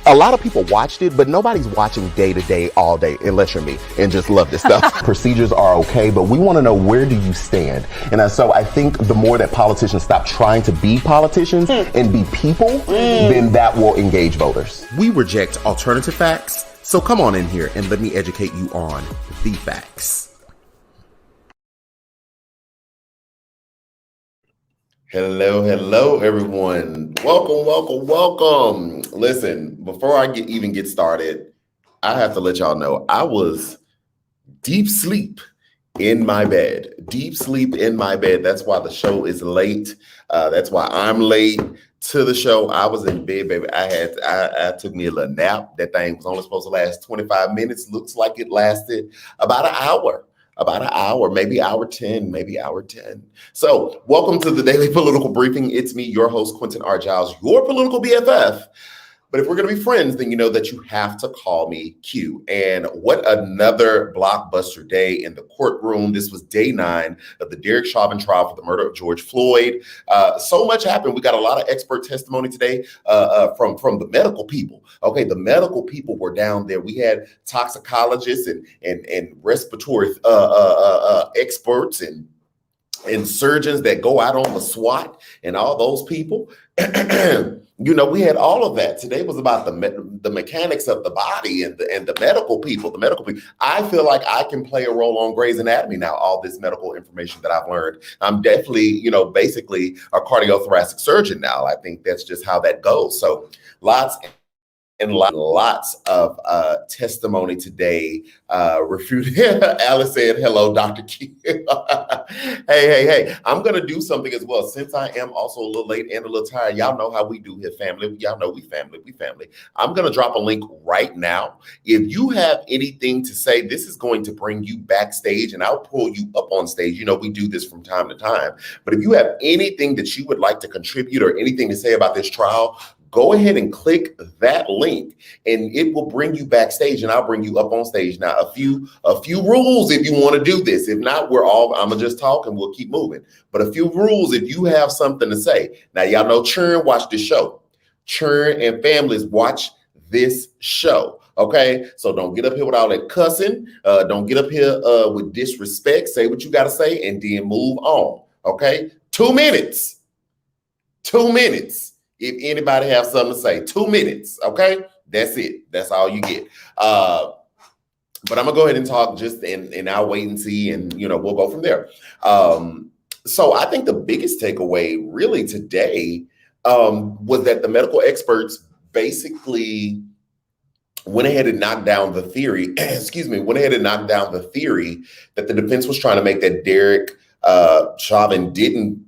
A lot of people watched it, but nobody's watching day to day, all day, unless you're me and just love this stuff. Procedures are okay, but we want to know, where do you stand? And so I think the more that politicians stop trying to be politicians and be people, then that will engage voters. We reject alternative facts, so come on in here and let me educate you on the facts. Hello, everyone. Welcome. Listen, before I even get started, I have to let y'all know I was deep sleep in my bed. That's why the show is late. That's why I'm late to the show. I was in bed, baby. I took me a little nap. That thing was only supposed to last 25 minutes. Looks like it lasted about an hour. Maybe hour 10. So welcome to the Daily Political Briefing. It's me, your host, QuentinRJiles, your political BFF. But if we're going to be friends, then you know that you have to call me Q. And what another blockbuster day in the courtroom. This was day 9 of the Derek Chauvin trial for the murder of George Floyd. So much happened. We got a lot of expert testimony today from the medical people. Okay, the medical people were down there. We had toxicologists and respiratory experts and surgeons that go out on the SWAT and all those people. You know, we had all of that. Today was about the mechanics of the body and the medical people. I feel like I can play a role on Grey's Anatomy now. All this medical information that I've learned, I'm definitely, basically a cardiothoracic surgeon now. I think that's just how that goes. So lots of testimony today refuted. Alice said, hello, Dr. Q. Hey. I'm going to do something as well. Since I am also a little late and a little tired, y'all know how we do here, family. Y'all know we family. I'm going to drop a link right now. If you have anything to say, this is going to bring you backstage and I'll pull you up on stage. You know, we do this from time to time. But if you have anything that you would like to contribute or anything to say about this trial, go ahead and click that link and it will bring you backstage and I'll bring you up on stage. Now, a few rules if you want to do this. If not, I'm gonna just talk and we'll keep moving. But a few rules if you have something to say. Now, y'all know Churn watch this show. Churn and families watch this show. Okay, so don't get up here with all that cussing. Don't get up here with disrespect. Say what you got to say and then move on. Okay, 2 minutes. 2 minutes. If anybody have something to say, 2 minutes, okay? That's it. That's all you get. But I'm gonna go ahead and talk just and I'll wait and see, and we'll go from there. So I think the biggest takeaway really today was that the medical experts basically went ahead and knocked down the theory. Went ahead and knocked down the theory that the defense was trying to make, that Derek Chauvin didn't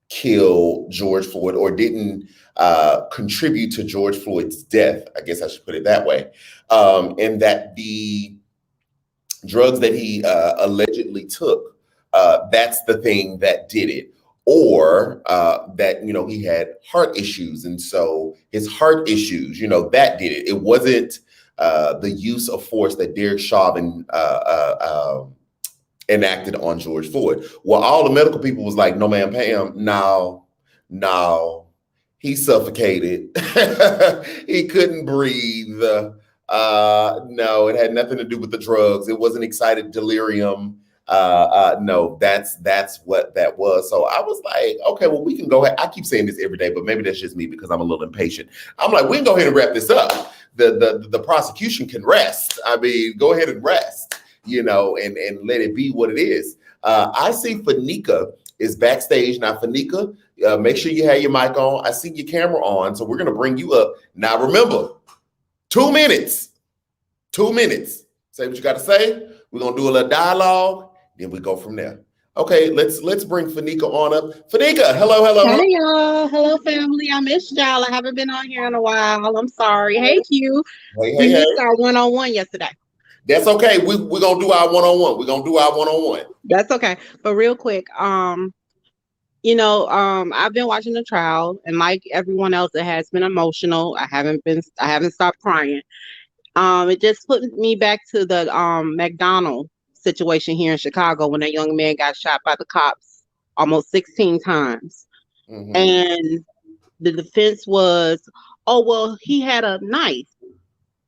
kill George Floyd or didn't contribute to George Floyd's death. I guess I should put it that way. And that the drugs that he allegedly took, that's the thing that did it. Or that, he had heart issues. And so his heart issues, that did it. It wasn't the use of force that Derek Chauvin enacted on George Floyd. Well, all the medical people was like, no, man, Pam, no. He suffocated. He couldn't breathe. No, it had nothing to do with the drugs. It wasn't excited delirium. No, that's what that was. So I was like, okay, well, we can go ahead. I keep saying this every day, but maybe that's just me because I'm a little impatient. I'm like, we can go ahead and wrap this up. The prosecution can rest. I mean, go ahead and rest, and let it be what it is. I see Fanika is backstage. Now, Fanika, make sure you have your mic on. I see your camera on, so we're going to bring you up. Now, remember, 2 minutes. 2 minutes. Say what you got to say. We're going to do a little dialogue, then we go from there. Okay, let's bring Fanika on up. Fanika, hello. Hey, y'all. Hello, family. I missed y'all. I haven't been on here in a while. I'm sorry. Hey, Q. We missed our one-on-one yesterday. That's okay. We're going to do our one-on-one. That's okay. But real quick, I've been watching the trial, and like everyone else, it has been emotional. I haven't stopped crying. It just put me back to the McDonald situation here in Chicago when that young man got shot by the cops almost 16 times. Mm-hmm. And the defense was, oh, well, he had a knife.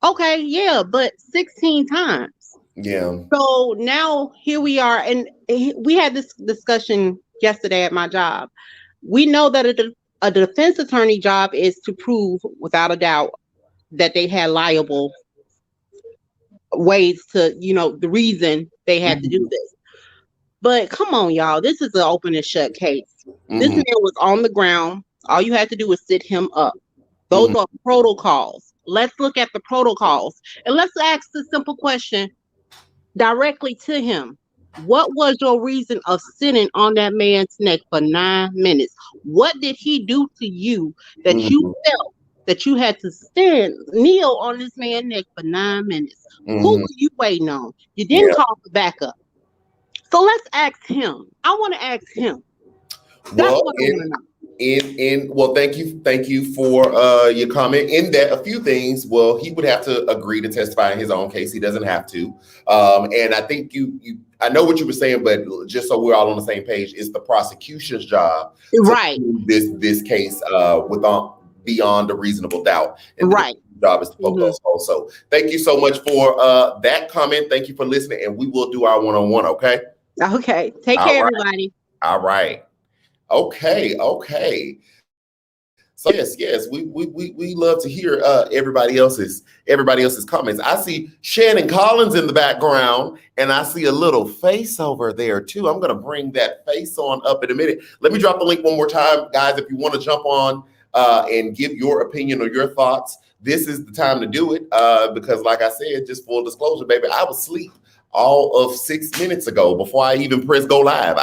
Okay, yeah, but 16 times. Yeah. So now here we are, and we had this discussion yesterday at my job. We know that a defense attorney job is to prove without a doubt that they had liable ways to, the reason they had to do Hmm. this. But come on, y'all, this is an open and shut case. This Hmm. man was on the ground. All you had to do was sit him up. Those Hmm. are protocols. Let's look at the protocols and let's ask the simple question directly to him. What was your reason of sitting on that man's neck for 9 minutes? What did he do to you that you Hmm. felt that you had to kneel on this man's neck for 9 minutes? Who Hmm. were you waiting on? You didn't Yeah. call for backup. So let's ask him. I want to ask him. That's Well, what I want to know. well, thank you for your comment. In that, a few things. Well, he would have to agree to testify in his own case. He doesn't have to. And I think I know what you were saying, but just so we're all on the same page, it's the prosecution's job to Right, prove this case beyond a reasonable doubt, and the right. defense's job is to poke Hmm. those holes. So, thank you so much for that comment. Thank you for listening, and we will do our one-on-one. Okay. Okay. Take All care, right. everybody. All right. Okay. So yes, we love to hear everybody else's comments. I see Shannon Collins in the background, and I see a little face over there too. I'm gonna bring that face on up in a minute. Let me drop the link one more time, guys. If you want to jump on and give your opinion or your thoughts, this is the time to do it. Because, like I said, just full disclosure, baby, I was asleep all of 6 minutes ago before I even pressed go live.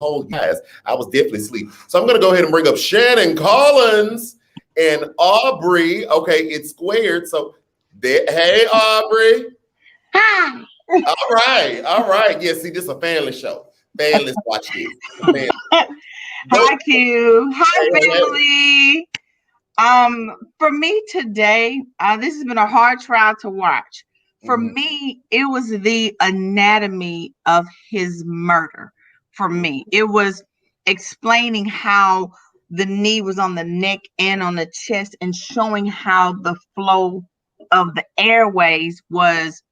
Oh, guys, I was definitely asleep. So I'm going to go ahead and bring up Shannon Collins and Aubrey. Okay, it's squared. So, hey, Aubrey. Hi. All right. Yeah, see, this is a family show. Families watch this. Family. Go. Hi, Q. Hi, Hey. family. For me today, this has been a hard trial to watch. For Mhm. me, it was the anatomy of his murder. For me, it was explaining how the knee was on the neck and on the chest, and showing how the flow of the airways was,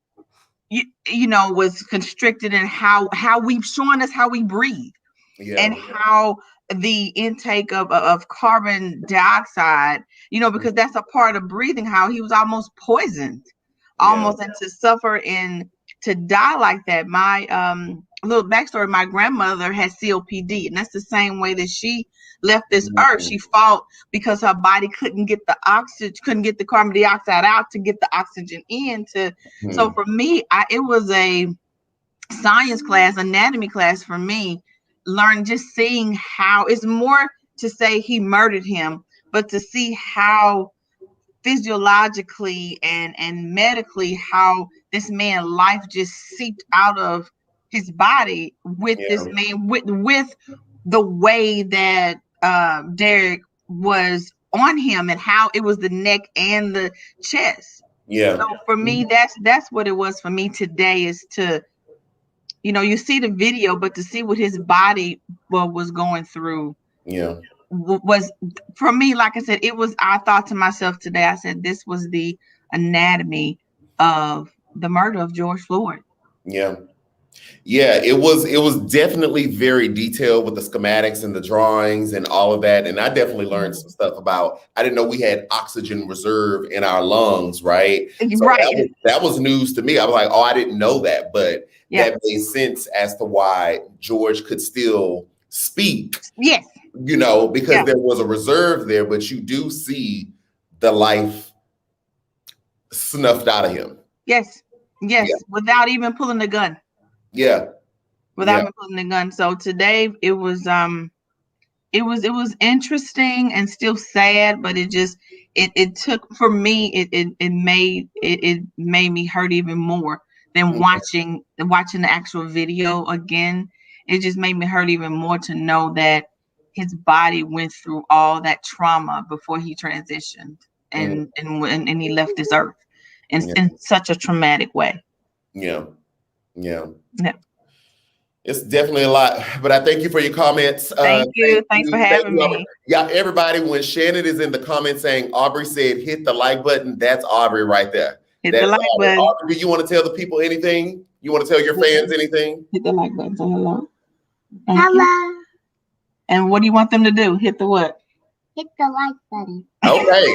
was constricted, and how we've showing us how we breathe, Yeah. and how the intake of carbon dioxide, because that's a part of breathing, how he was almost poisoned, Yeah. almost, and to suffer and to die like that. My little backstory, my grandmother had COPD, and that's the same way that she left this earth. Mhm. She fought because her body couldn't get the oxygen, couldn't get the carbon dioxide out to get the oxygen in. So Mhm. for me, it was a science class, anatomy class for me, learn, just seeing how it's more to say he murdered him, but to see how physiologically and medically how this man life just seeped out of his body with this Yeah. man, with the way that Derek was on him, and how it was the neck and the chest. Yeah. So for me, that's what it was for me today, is to, you see the video, but to see what his body was going through Yeah. was, for me, like I said, it was, I thought to myself today, I said, this was the anatomy of the murder of George Floyd. Yeah. Yeah, it was definitely very detailed with the schematics and the drawings and all of that. And I definitely learned some stuff about, I didn't know we had oxygen reserve in our lungs, right? So Right. that was news to me. I was like, oh, I didn't know that. But Yeah. that made sense as to why George could still speak, Yes. because Yeah. there was a reserve there, but you do see the life snuffed out of him. Yes. Yes. Yeah. Without even pulling the gun. Yeah. Without Yeah. even pulling the gun. So today it was interesting and still sad, but it took, for me, it made me hurt even more than Mhm. watching the actual video again. It just made me hurt even more to know that his body went through all that trauma before he transitioned, Mhm. and he left this earth in Yeah. such a traumatic way. Yeah. Yeah. Yeah. It's definitely a lot, but I thank you for your comments. Thank you. Thanks for having me. Yeah, everybody, when Shannon is in the comments saying Aubrey said hit the like button, that's Aubrey right there. Hit the like button. Aubrey, do you want to tell the people anything? You want to tell your fans anything? Hit the like button. Say hello. Hello. And what do you want them to do? Hit the what? Hit the like button. Okay.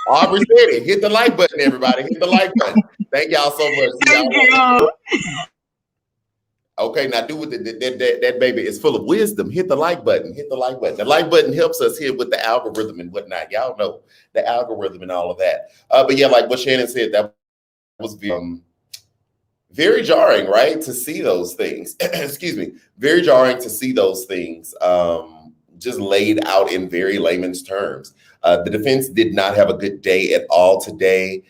Aubrey said it. Hit the like button, everybody. Hit the like button. Thank y'all so much. Thank you. Okay, now do with that baby is full of wisdom. Hit the like button. Hit the like button. The like button helps us here with the algorithm and whatnot. Y'all know the algorithm and all of that. But yeah, like what Shannon said, that was very jarring, right? To see those things. Excuse me. Very jarring to see those things just laid out in very layman's terms. The defense did not have a good day at all today.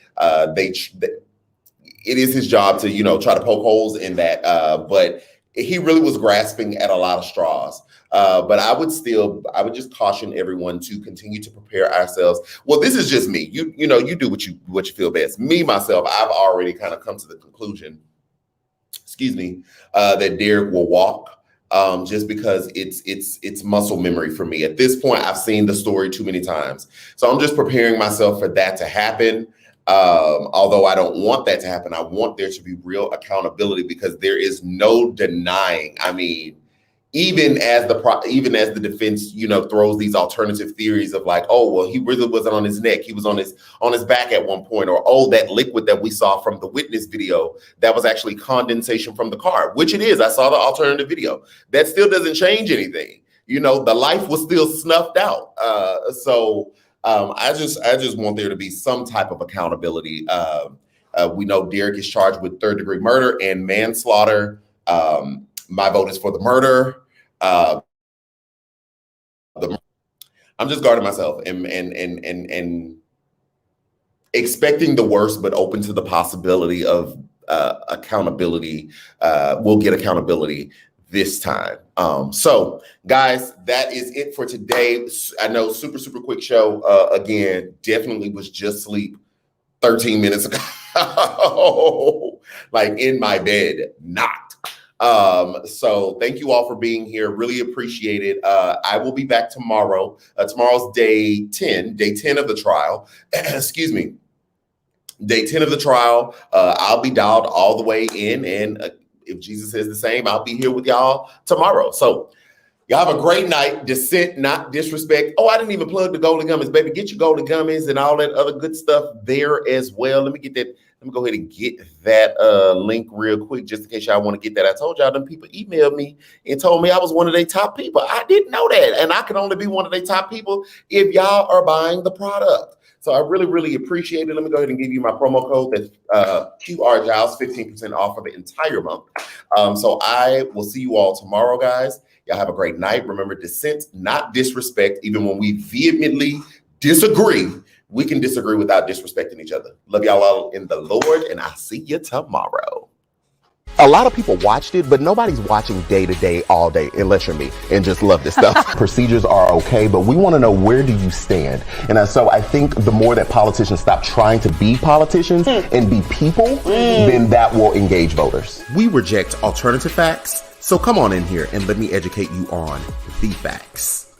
It is his job to, try to poke holes in that. But he really was grasping at a lot of straws. But I would just caution everyone to continue to prepare ourselves. Well, this is just me. You do what you feel best. Me, myself, I've already kind of come to the conclusion, that Derek will walk. Just because it's muscle memory for me. At this point, I've seen the story too many times. So I'm just preparing myself for that to happen. Although I don't want that to happen, I want there to be real accountability because there is no denying. I mean, even as the defense, throws these alternative theories of like, oh, well, he really wasn't on his neck. He was on his back at one point, or, oh, that liquid that we saw from the witness video, that was actually condensation from the car, which it is. I saw the alternative video. That still doesn't change anything. The life was still snuffed out. I just want there to be some type of accountability. We know Derek is charged with third-degree murder and manslaughter. My vote is for the murder. I'm just guarding myself and expecting the worst, but open to the possibility of accountability. We'll get accountability this time. So guys, that is it for today. I know super quick show. Again, definitely was just sleep 13 minutes ago, like in my bed, not. So thank you all for being here. Really appreciate it. I will be back tomorrow. Tomorrow's day 10 of the trial. Excuse me. Day 10 of the trial. I'll be dialed all the way in, and if Jesus says the same, I'll be here with y'all tomorrow. So y'all have a great night. Dissent, not disrespect. Oh, I didn't even plug the golden gummies, baby. Get your golden gummies and all that other good stuff there as well. Let me go ahead and get that link real quick, just in case y'all want to get that. I told y'all them people emailed me and told me I was one of their top people. I didn't know that. And I can only be one of their top people if y'all are buying the product. So I really appreciate it. Let me go ahead and give you my promo code. That's QRJiles, 15% off for the entire month. So I will see you all tomorrow, guys. Y'all have a great night. Remember, dissent, not disrespect. Even when we vehemently disagree, we can disagree without disrespecting each other. Love y'all all in the Lord, and I'll see you tomorrow. A lot of people watched it, but nobody's watching day to day, all day, unless you're me and just love this stuff. Procedures are okay, but we want to know, where do you stand? And so I think the more that politicians stop trying to be politicians and be people, then that will engage voters. We reject alternative facts, so come on in here and let me educate you on the facts.